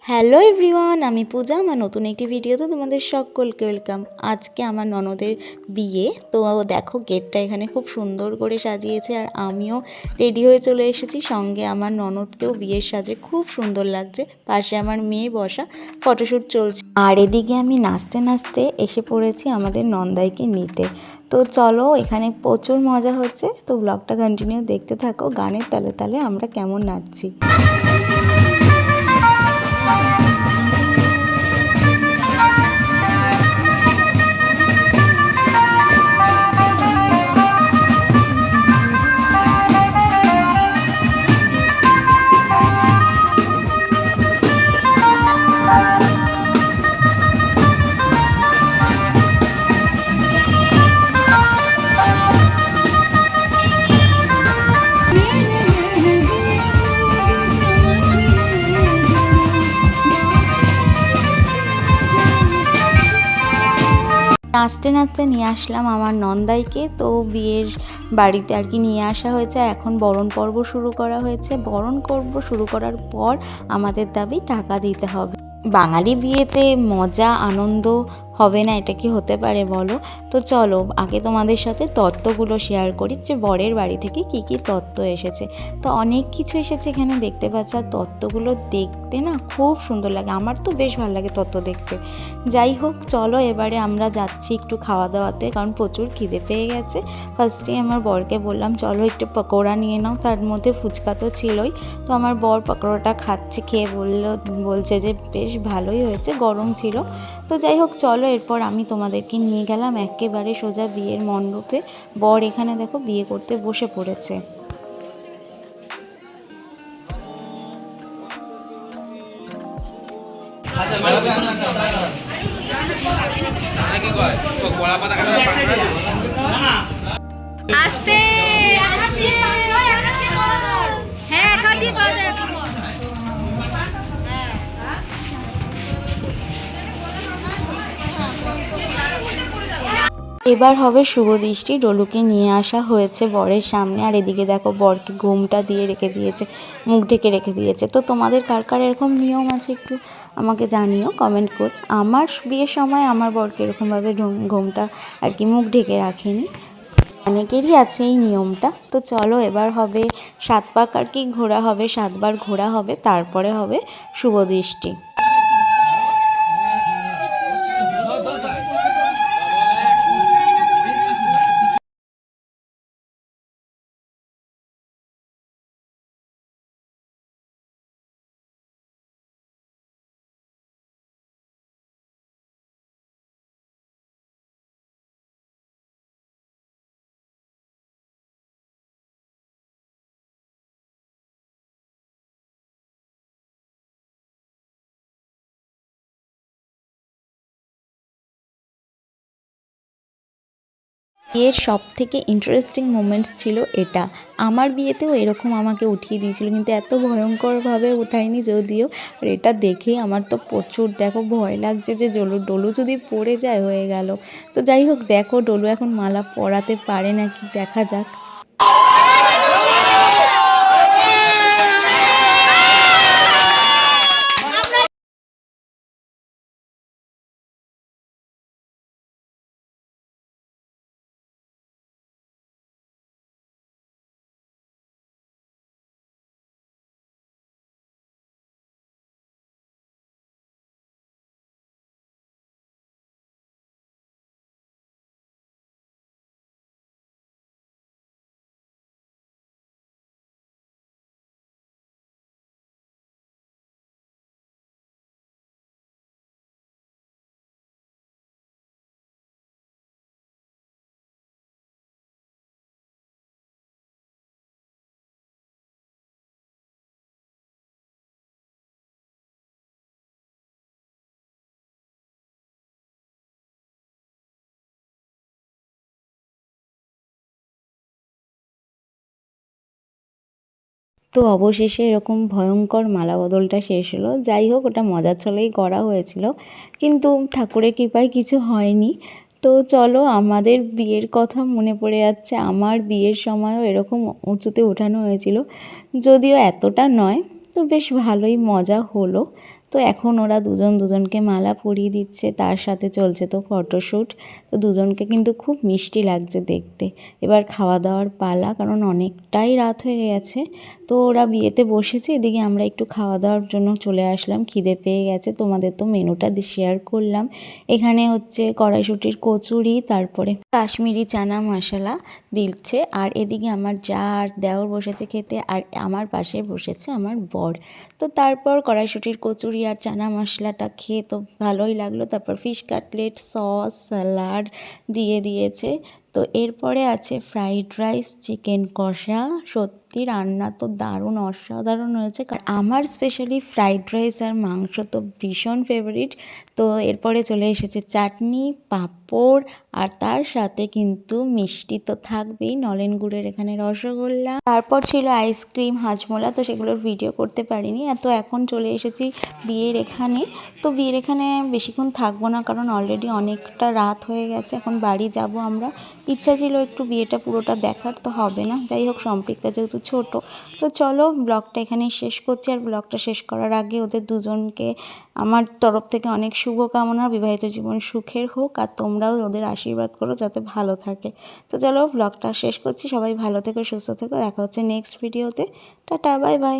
Hello everyone, আমি পূজা। আমার নতুন একটি ভিডিওতে তোমাদের সকলকে ওয়েলকাম। আজকে আমার ননদের বিয়ে, তো দেখো গেটটা এখানে খুব সুন্দর করে সাজিয়েছে, আর আমিও রেডি হয়ে চলে এসেছি। সঙ্গে আমার ননদকেও বিয়ের সাজে খুব সুন্দর লাগছে। পাশে আমার মেয়ে বসা, ফটোশ্যুট চলছে। আর এদিকে আমি নাচতে নাচতে এসে পড়েছি আমাদের নন্দাইকে নিতে। তো চলো, এখানে প্রচুর মজা হচ্ছে, তো ব্লগটা কন্টিনিউ দেখতে থাকো। গানের তালে তালে আমরা কেমন নাচছি। নাচতে নাচতে নিয়ে আসলাম আমার নন্দাইকে। তো বিয়ের বাড়িতে আর কি নিয়ে আসা হয়েছে, আর এখন বরণ পর্ব শুরু করা হয়েছে। বরণ পর্ব শুরু করার পর আমাদের দাবি টাকা দিতে হবে। বাঙালি বিয়েতে মজা আনন্দ হবে না, এটা কি হতে পারে বলো? তো চলো আগে তোমাদের সাথে তত্ত্বগুলো শেয়ার করি, যে বরের বাড়ি থেকে কি কি তত্ত্ব এসেছে। তো অনেক কিছু এসেছে এখানে, দেখতে পাচ্ছ। আর তত্ত্বগুলো দেখতে না খুব সুন্দর লাগে, আমার তো বেশ ভালো লাগে তত্ত্ব দেখতে। যাই হোক, চলো এবারে আমরা যাচ্ছি একটু খাওয়া দাওয়াতে, কারণ প্রচুর খিদে পেয়ে গেছে। ফার্স্টেই আমার বরকে বললাম চলো একটু পকোড়া নিয়ে নাও, তার মধ্যে ফুচকা তো ছিলই। তো আমার বর পকোড়াটা খাচ্ছে, খেয়ে বলছে যে বেশ ভালোই হয়েছে, গরম ছিল। তো যাই হোক চলো, এরপর আমি তোমাদেরকে নিয়ে গেলাম একেবারে সোজা বিয়ের মণ্ডপে। বর এখানে দেখো বিয়ে করতে বসে পড়েছে। আস্তে হ্যাঁ খালি এবার হবে শুভ দৃষ্টি। ডলুকে নিয়ে আসা হয়েছে বরের সামনে, আর এদিকে দেখো বরকে ঘুমটা দিয়ে রেখে দিয়েছে, মুখ ঢেকে রেখে দিয়েছে। তো তোমাদের কার কার এরকম নিয়ম আছে একটু আমাকে জানিও কমেন্ট করে। আমার বিয়ের সময় আমার বরকে এরকমভাবে ঘুমটা আর কি মুখ ঢেকে রাখেনি। অনেকেরই আছে এই নিয়মটা। তো চলো এবার হবে 7 পাক আর কি ঘোরা হবে, 7বার ঘোরা হবে, তারপরে হবে শুভ দৃষ্টি। বিয়ের সব থেকে ইন্টারেস্টিং মোমেন্টস ছিল এটা। আমার বিয়েতেও এরকম আমাকে উঠিয়ে দিয়েছিল, কিন্তু এত ভয়ঙ্করভাবে উঠায়নি যদিও। আর এটা দেখেই আমার তো প্রচুর দেখো ভয় লাগছে, যে ডলু যদি পড়ে যায় হয়ে গেল। তো যাই হোক, দেখো ডলু এখন মালা পরাতে পারে নাকি, দেখা যাক। তো অবশেষে এরকম ভয়ঙ্কর মালা বদলটা শেষ হলো। যাই হোক, ওটা মজার ছলেই করা হয়েছিল, কিন্তু ঠাকুরের কৃপায় কিছু হয়নি। তো চলো, আমাদের বিয়ের কথা মনে পড়ে যাচ্ছে। আমার বিয়ের সময়ও এরকম উঁচুতে ওঠানো হয়েছিল, যদিও এতটা নয়, তো বেশ ভালোই মজা হলো। তো এখন ওরা দুজন দুজনকে মালা পরিয়ে দিচ্ছে, তার সাথে চলছে তো ফটোশ্যুট। তো দুজনকে কিন্তু খুব মিষ্টি লাগছে দেখতে। এবার খাওয়া দাওয়ার পালা, কারণ অনেকটাই রাত হয়ে গেছে। তো ওরা বিয়েতে বসেছে, এদিকে আমরা একটু খাওয়া দাওয়ার জন্য চলে আসলাম, খিদে পেয়ে গেছে। তোমাদের তো মেনুটা শেয়ার করলাম। এখানে হচ্ছে কড়াইশুঁটির কচুরি, তারপরে কাশ্মীরি চানা মশলা দিচ্ছে। আর এদিকে আমার যা আর দেওর বসেছে খেতে, আর আমার পাশে বসেছে আমার বর। তো তারপর কড়াইশুঁটির কচুরি আর চানা মশলাটা খেয়ে তো ভালোই লাগলো। তারপর ফিশ কাটলেট, সস, স্যালাড দিয়ে দিয়েছে। তো এরপরে আছে ফ্রাইড রাইস, চিকেন কষা। সত্যি রান্না তো দারুণ, অসাধারণ হয়েছে। কারণ আমার স্পেশালি ফ্রাইড রাইস আর মাংস তো ভীষণ ফেভারিট। তো এরপরে চলে এসেছে চাটনি, পাঁপড়, আর তার সাথে কিন্তু মিষ্টি তো থাকবেই, নলেন গুড়ের এখানে রসগোল্লা। তারপর ছিল আইসক্রিম, হাজমোলা। তো সেগুলোর ভিডিও করতে পারিনি। তো এখন চলে এসেছি বিয়ের এখানে। তো বিয়ের এখানে বেশিক্ষণ থাকবো না, কারণ অলরেডি অনেকটা রাত হয়ে গেছে। এখন বাড়ি যাব আমরা। ইচ্ছা ছিল একটু বিয়েটা পুরোটা দেখার, তো হবে না। যাই হোক, সম্পৃক্তা যেহেতু ছোট, তো চলো ব্লগটা এখানেই শেষ করছি। আর ব্লগটা শেষ করার আগে ওদের দুজনকে আমার তরফ থেকে অনেক শুভকামনা, বিবাহিত জীবন সুখের হোক। আর তোমরাও ওদের আশীর্বাদ করো যাতে ভালো থাকে। তো চলো ব্লগটা শেষ করছি। সবাই ভালো থেকো, সুস্থ থেকো। দেখা হচ্ছে নেক্সট ভিডিওতে। Tata, bye bye.